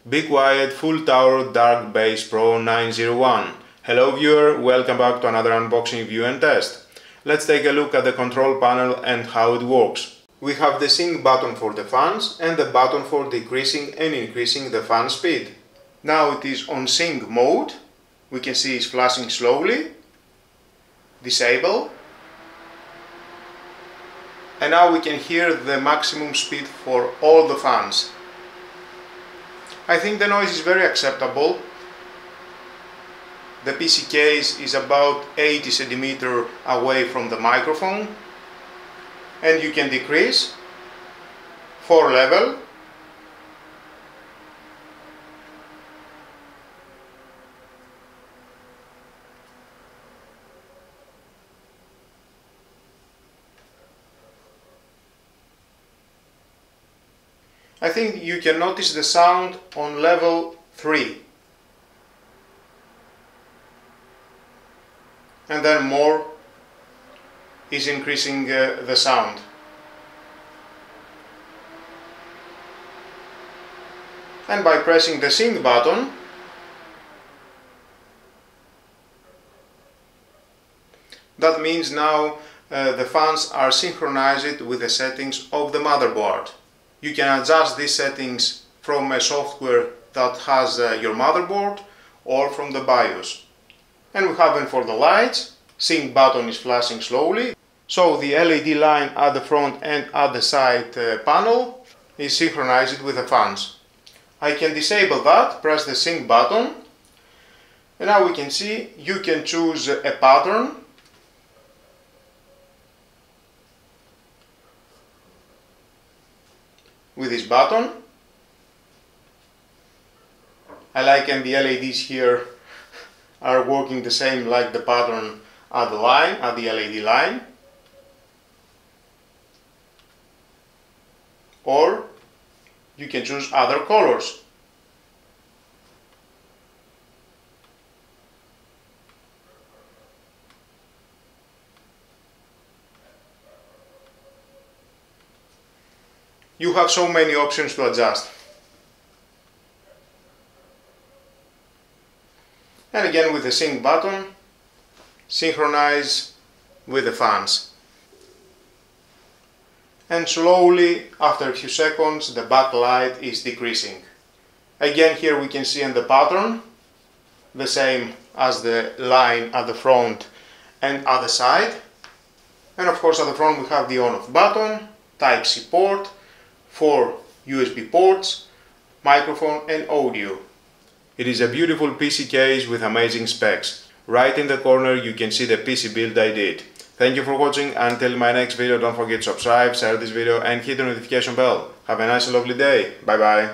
Be Quiet Full Tower Dark Base Pro 901. Hello viewer, welcome back to another unboxing, review and test. Let's take a look at the control panel and how it works. We have the sync button for the fans and the button for decreasing and increasing the fan speed. Now it is on sync mode. We can see it's flashing slowly. Disable. And now we can hear the maximum speed for all the fans. I think the noise is very acceptable. The PC case is about 80 cm away from the microphone, and you can decrease 4 level. I think you can notice the sound on level 3. And then more is increasing the sound. And by pressing the sync button, that means now the fans are synchronized with the settings of the motherboard. You can adjust these settings from a software that has your motherboard or from the BIOS. And we have them for the lights. Sync button is flashing slowly, so the LED line at the front and at the side panel is synchronized with the fans. I can disable that, press the sync button, and now we can see you can choose a pattern. With this button. I like, and the LEDs here are working the same like the pattern at the line, at the LED line. Or you can choose other colors. You have so many options to adjust. And again with the sync button, synchronize with the fans. And slowly, after a few seconds, the backlight is decreasing. Again here we can see in the pattern, the same as the line at the front and at the side. And of course at the front we have the on-off button, Type-C port, 4 USB ports, microphone and audio. It is a beautiful PC case with amazing specs. Right in the corner you can see the PC build I did. Thank you for watching. Until my next video, don't forget to subscribe, share this video and hit the notification bell. Have a nice and lovely day. Bye bye.